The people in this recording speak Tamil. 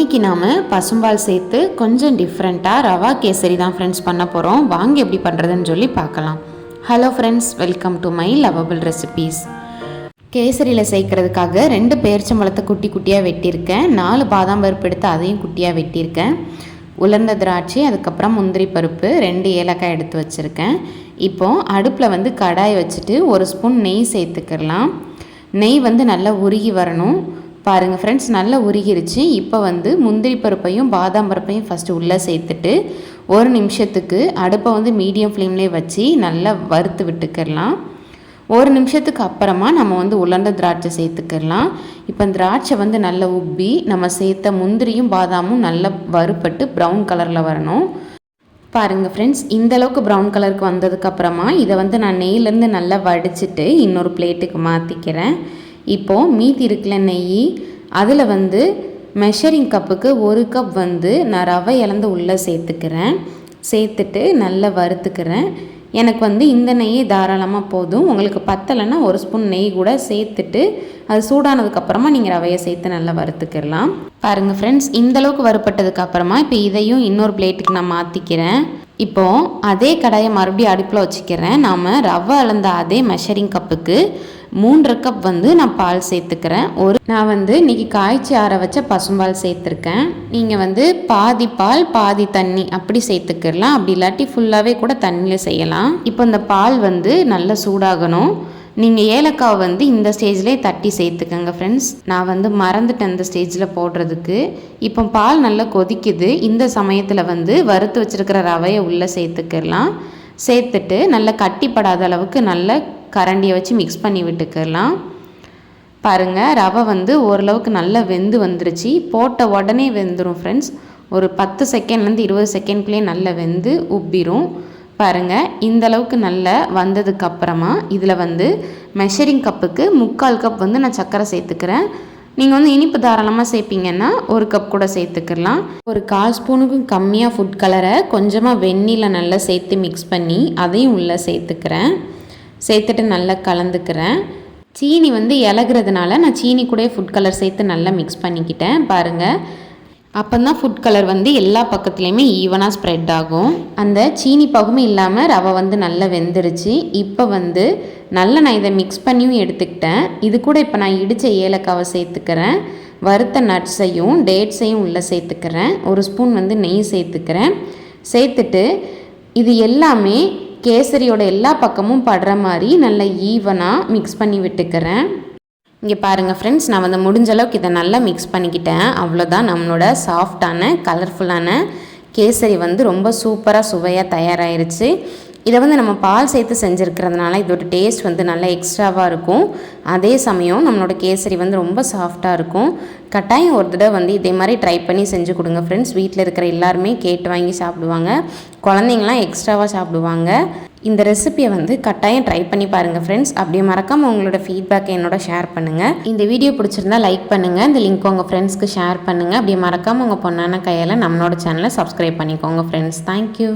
இன்றைக்கி நாம் பசும்பால் சேர்த்து கொஞ்சம் டிஃப்ரெண்ட்டாக ரவா கேசரி தான் ஃப்ரெண்ட்ஸ் பண்ண போகிறோம். வாங்க எப்படி பண்ணுறதுன்னு சொல்லி பார்க்கலாம். Hello friends, welcome to my lovable recipes. கேசரியில் சேர்க்கறதுக்காக 2 பேரிச்சம்பழத்தை குட்டி குட்டியாக வெட்டியிருக்கேன். 4 பாதாம் பருப்பு எடுத்து அதையும் குட்டியாக வெட்டியிருக்கேன். உலர்ந்த திராட்சை, அதுக்கப்புறம் முந்திரி பருப்பு, 2 ஏலக்காய் எடுத்து வச்சுருக்கேன். இப்போது அடுப்பில் கடாய் வச்சுட்டு 1 ஸ்பூன் நெய் சேர்த்துக்கலாம். நெய் நல்லா உருகி வரணும். பாருங்கள் ஃப்ரெண்ட்ஸ், நல்லா உருகிருச்சு. இப்போ முந்திரி பருப்பையும் பாதாம் பருப்பையும் ஃபஸ்ட்டு உள்ளே சேர்த்துட்டு 1 நிமிஷத்துக்கு அடுப்பை மீடியம் ஃப்ளேம்லேயே வச்சு நல்லா வறுத்து விட்டுக்கிடலாம். 1 நிமிஷத்துக்கு அப்புறமா நம்ம உலர்ந்த திராட்சை சேர்த்துக்கிடலாம். இப்போ திராட்சை நல்லா உப்பி நம்ம சேர்த்த முந்திரியும் பாதாமும் நல்லா வறுப்பட்டு ப்ரௌன் கலரில் வரணும். பாருங்கள் ஃப்ரெண்ட்ஸ், இந்தளவுக்கு ப்ரௌன் கலருக்கு வந்ததுக்கப்புறமா இதை நான் நெய்யிலேருந்து நல்லா வடிச்சிட்டு இன்னொரு பிளேட்டுக்கு மாற்றிக்கிறேன். இப்போது மீதி இருக்கிற நெய் அதில் மெஷரிங் கப்புக்கு 1 கப் நான் ரவை இழந்து உள்ளே சேர்த்துக்கிறேன். சேர்த்துட்டு நல்லா வறுத்துக்கிறேன். எனக்கு இந்த நெய் தாராளமாக போதும். உங்களுக்கு பத்தலைன்னா 1 ஸ்பூன் நெய் கூட சேர்த்துட்டு அது சூடானதுக்கப்புறமா நீங்கள் ரவையை சேர்த்து நல்லா வறுத்துக்கிடலாம். பாருங்கள் ஃப்ரெண்ட்ஸ், இந்தளவுக்கு வறுப்பட்டதுக்கப்புறமா இப்போ இதையும் இன்னொரு பிளேட்டுக்கு நான் மாற்றிக்கிறேன். இப்போது அதே கடாயை மறுபடியும் அடுப்பில் வச்சுக்கிறேன். நாம் ரவை அளந்த அதே மெஷரிங் கப்புக்கு 3 கப் நான் பால் சேர்த்துக்கிறேன். நான் இன்றைக்கி காய்ச்சி ஆற வச்ச பசும்பால் சேர்த்துருக்கேன். நீங்கள் பாதி பால் பாதி தண்ணி அப்படி சேர்த்துக்கிடலாம். அப்படி இல்லாட்டி ஃபுல்லாகவே கூட தண்ணியில் செய்யலாம். இப்போ இந்த பால் நல்லா சூடாகணும். நீங்கள் ஏலக்காவை இந்த ஸ்டேஜ்லேயே தட்டி சேர்த்துக்கங்க ஃப்ரெண்ட்ஸ். நான் மறந்துட்டேன் இந்த ஸ்டேஜில் போடுறதுக்கு. இப்போ பால் நல்லா கொதிக்குது. இந்த சமயத்தில் வறுத்து வச்சுருக்கிற ரவையை உள்ளே சேர்த்துக்கிடலாம். சேர்த்துட்டு நல்லா கட்டிப்படாத அளவுக்கு நல்லா கரண்டியை வச்சு மிக்ஸ் பண்ணி விட்டுக்கலாம். பாருங்கள், ரவை ஓரளவுக்கு நல்லா வெந்து வந்துருச்சு. போட்ட உடனே வெந்துடும் ஃப்ரெண்ட்ஸ். ஒரு 10 செகண்ட்லேருந்து 20 செகண்ட்குள்ளேயே நல்லா வெந்து உப்பிடும். பாருங்கள், இந்தளவுக்கு நல்லா வந்ததுக்கப்புறமா இதில் மெஷரிங் கப்புக்கு 3/4 கப் நான் சர்க்கரை சேர்த்துக்கிறேன். நீங்கள் இனிப்பு தாராளமாக சேர்ப்பீங்கன்னா 1 கப் கூட சேர்த்துக்கலாம். ஒரு 1/4 ஸ்பூனுக்கும் கம்மியாக ஃபுட் கலரை கொஞ்சமாக வெந்நீரில் நல்லா சேர்த்து மிக்ஸ் பண்ணி அதையும் உள்ளே சேர்த்துக்கிறேன். சேர்த்துட்டு நல்லா கலந்துக்கிறேன். சீனி இலகுறதுனால நான் சீனி கூட ஃபுட் கலர் சேர்த்து நல்லா மிக்ஸ் பண்ணிக்கிட்டேன். பாருங்கள், அப்போ தான் ஃபுட் கலர் எல்லா பக்கத்துலேயுமே ஈவனாக ஸ்ப்ரெட் ஆகும். அந்த சீனி பகுமே இல்லாமல் ரவை நல்லா வெந்துருச்சு. இப்போ நல்லா நான் இதை மிக்ஸ் பண்ணியும் எடுத்துக்கிட்டேன். இது கூட இப்போ நான் இடித்த ஏலக்காவை சேர்த்துக்கிறேன். வறுத்த நட்ஸையும் டேட்ஸையும் உள்ளே சேர்த்துக்கிறேன். 1 ஸ்பூன் நெய் சேர்த்துக்கிறேன். சேர்த்துட்டு இது எல்லாமே கேசரியோட எல்லா பக்கமும் படுற மாதிரி நல்லா ஈவனாக மிக்ஸ் பண்ணி விட்டுக்கிறேன். இங்கே பாருங்கள் ஃப்ரெண்ட்ஸ், நான் முடிஞ்ச அளவுக்கு இதை நல்லா மிக்ஸ் பண்ணிக்கிட்டேன். அவ்வளோதான், நம்மளோட சாஃப்டான கலர்ஃபுல்லான கேசரி ரொம்ப சூப்பராக சுவையாக தயாராகிருச்சு. இதை நம்ம பால் சேர்த்து செஞ்சுருக்கிறதுனால இதோட டேஸ்ட் நல்லா எக்ஸ்ட்ராவாக இருக்கும். அதே சமயம் நம்மளோட கேசரி ரொம்ப சாஃப்டாக இருக்கும். கட்டாயம் ஒரு தடவை இதே மாதிரி ட்ரை பண்ணி செஞ்சு கொடுங்க ஃப்ரெண்ட்ஸ். வீட்டில் இருக்கிற எல்லாருமே கேட்டு வாங்கி சாப்பிடுவாங்க. குழந்தைங்களாம் எக்ஸ்ட்ராவாக சாப்பிடுவாங்க. இந்த ரெசிபியை கட்டாயம் ட்ரை பண்ணி பாருங்கள் ஃப்ரெண்ட்ஸ். அப்படியே மறக்காமல் உங்களோட ஃபீட்பேக்கை என்னோட ஷேர் பண்ணுங்கள். இந்த வீடியோ பிடிச்சிருந்தா லைக் பண்ணுங்கள். இந்த லிங்க் உங்கள் ஃப்ரெண்ட்ஸ்க்கு ஷேர் பண்ணுங்கள். அப்படியே மறக்காமல் உங்கள் பொண்ணான கையால் நம்மளோட சேனலை சப்ஸ்கிரைப் பண்ணிக்கோங்க ஃப்ரெண்ட்ஸ். தேங்க்யூ.